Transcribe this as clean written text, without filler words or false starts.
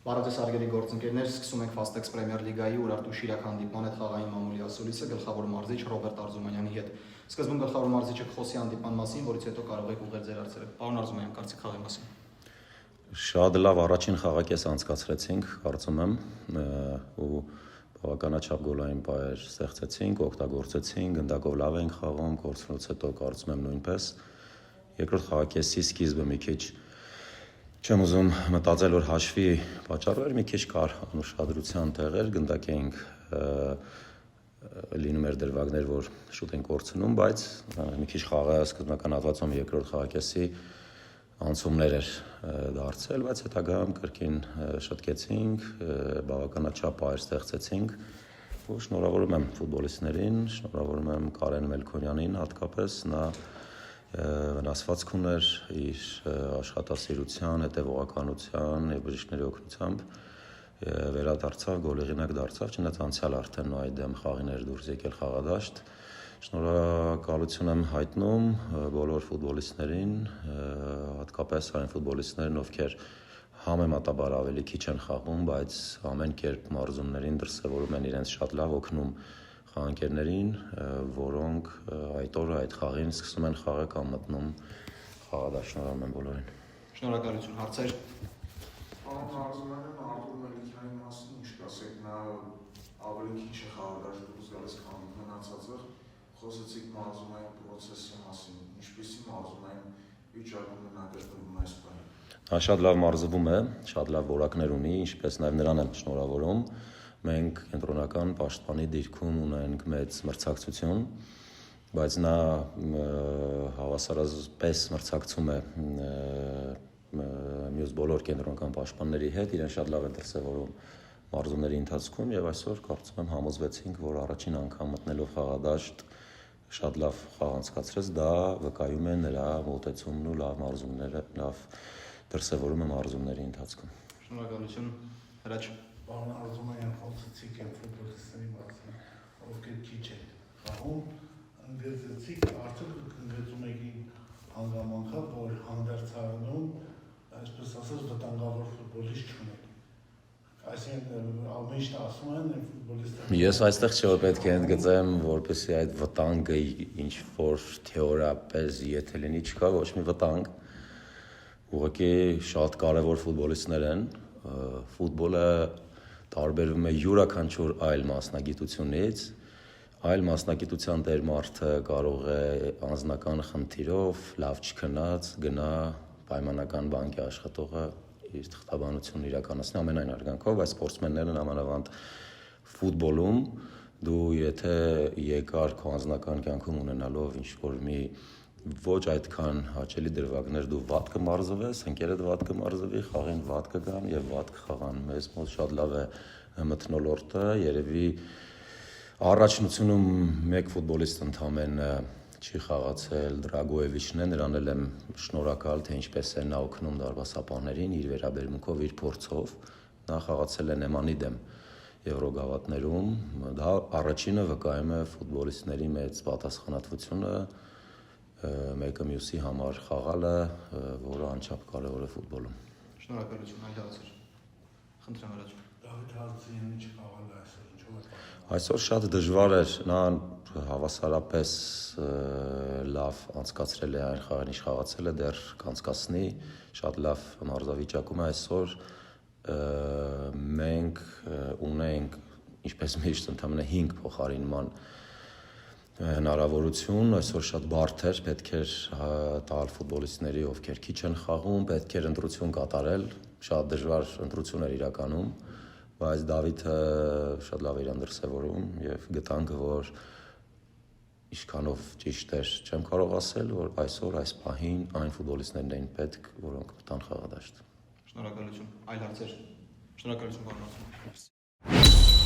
Բարոյ Սարգերի գործընկերներ, սկսում ենք Fastex Premier League-ի Ուրարտու Շիրակ հանդիպման հետ խաղային մամուլի ասուլիսը գլխավոր մարզիչ Ռոբերտ Արզումանյանի հետ։ Սկզբում գլխավոր մարզիչը կխոսի հանդիպման մասին, որից հետո կարող եք ուղղել ձեր հարցերը։ Պարոն Արզումանյան, կարծիք խաղի մասին։ Շատ լավ առաջին խաղակես անցկացրեցինք, կարծում եմ, ու բավականաչափ գոլային պայեր ստեղծեցինք, օգտագործեցինք, գնդակով լավ ենք խաղում, կորցնուց հետո կարծում եմ նույնպես։ Երկրորդ խաղակեսի սկիզբը մի քիչ չեմ ուզում մտածել, որ հաշվի պատճառով մի քիչ կար անուշադրության տեղեր, գնդակ էինք լինում էր դրվագներ, որ շուտ են կորցնում, բայց մի քիչ խաղը սկզբնական հատվածում երկրորդ խաղակեսի անցումներ էր դարձել, բայց հետագայում կրկին շտկեցինք, բավականաչափ պայեր ստեղծեցինք, ու շնորհավորում եմ ֆուտբոլիստներին, շնորհավորում եմ Կարեն Մելքոնյանին հատկապես, նա վնասվածք ուներ իր աշխատասիրության, հետևողականության եւ բժիշկների օգնությամբ վերադարձավ, գոլեղինակ դարձավ, չնայած անցյալ արդեն նույն դեմ խաղին էր դուրս եկել խաղադաշտ։ Շնորհակալություն եմ հայտնում բոլոր ֆուտբոլիստներին, հատկապես այն ֆուտբոլիստներին, ովքեր համեմատաբար ավելի քիչ են խաղում, բայց ամեն կերպ մարզումներին դրսևորում են իրենց շատ լավ, օգնում խաղանկերներին, որոնք այդ օրը այդ խաղին սկսում են խաղը կամ մտնում խաղադաշտ։ Շնորհակալ եմ բոլորին։ Շնորհակալություն, հարցեր։ Պարոն Արզումանյան, Արտուր Մելիքյանի մասին ինչ կասեք, նա ավելի քիչ է խաղադաշտ դուրս գալիս, քան մնացածը, խոսեցիք մարզումային պրոցեսի մասին, ինչպիսի մարզումային վիճակում է նա գտնվում այս պահին։ Նա շատ լավ մարզվում է, շատ լավ որակներ ունի, ինչպես նաև նրան եմ շնորհավորում։ Մենք կենտրոնական պաշտպանի դիրքում ունենք մեծ մրցակցություն, բայց նա հավասարապես մրցակցում է մյուս բոլոր կենտրոնական պաշտպանների հետ, իրեն շատ լավ է դրսևորում մարզումների ընթացքում եւ այսօր կարծում եմ համոզվեցինք, որ առաջին անգամ մտնելով խաղադաշտ շատ լավ խաղ անցկացրեց, դա վկայում է նրա մոտեցումն ու լավ մարզումները, լավ դրսևորումը մարզումների ընթացքում։ Շնորհակալություն, Հրաչ։ Պարոն Արզումանյան, խոսեցիք են ֆուտբոլիստների մասին, ովքեր քիչ են խաղում, ընդգծեցիք, արդյոք ընդգծում եք հանգամանքը, որ հանդերձարանում, այսպես ասած, վտանգավոր ֆուտբոլիստ չունեն։ Այսինքն ամենիշտ ասում են ֆուտբոլիստները։ Ես այստեղ չէ պետք է ընդգծեմ, որպեսզի այդ վտանգը ինչ որ թեորիապես եթե լինի չկա ոչ մի վտանգ։ Ուղղակի շատ կարևոր ֆուտբոլիստներ են, ֆուտբոլը տարբերվում է յուրաքանչյուր այլ մասնագիտությունից, այլ մասնագիտության տեր մարդը կարող է անձնական խնդիրով, լավ չքնած, գնա պայմանական բանկի աշխատողը իր թղթաբանությունն իրականացնի ամենայն արգանքով, բայց սպորտսմեններն ամանավանդ ֆուտբոլում դու եթե երկար քո անձնական կյանքում ունենալով ինչ-որ մի ոչ այդքան հաճելի դրվագներ դու վատ կմարզվես, ընկերդ վատ կմարզվի, խաղին վատ կգան եւ վատ կխաղան։ Մեզ մոտ շատ լավ է մթնոլորտը, երևի առաջնությունում մեկ ֆուտբոլիստ ընդամենը չի խաղացել, Դրագոևիչն է, նրան էլ եմ շնորհակալ, թե ինչպես է նա օգնում դարբասապահներին իր վերաբերմունքով, իր փորձով։ Նա խաղացել է Նեմանի դեմ Եվրոգավաթներում, դա առաջինը վկայում է ֆուտբոլիստների մեծ պատասխանատվությունը մեկը մյուսի համար խաղալը, որը անչափ կարևոր է ֆուտբոլում։ Շնորհակալություն, այլ հարցեր։ Խնդրեմ Հրաչ։ Դավիթ Հարությունյանը չխաղալ է այսօր, ինչու՞։ Այսօր շատ դժվար էր, նա հավասարապես լավ անցկացրել է այն խաղին, ինչ խաղացել է, դեռ կանցկացնի, շատ լավ մարզավիճակում է այսօր։ Մենք ունենք, ինչպես միշտ, ընդամենը 5 փոխարինման հնարավորություն, այսօր շատ բարդ էր, պետք էր տալ ֆուտբոլիստների, ովքեր քիչ են խաղում, պետք էր ընտրություն կատարել, շատ դժվար ընտրություն էր իրականում, բայց Դավիթը շատ լավ էր դրսևորում եւ գտանք, որ ինչքանով ճիշտ էր, չեմ կարող ասել, որ այսօր այս պահին այն ֆուտբոլիստներն էին պետք, որոնք մտան խաղադաշտ։ Շնորհակալություն, այլ հարցեր։ Շնորհակալություն, պարոն Արզումանյան։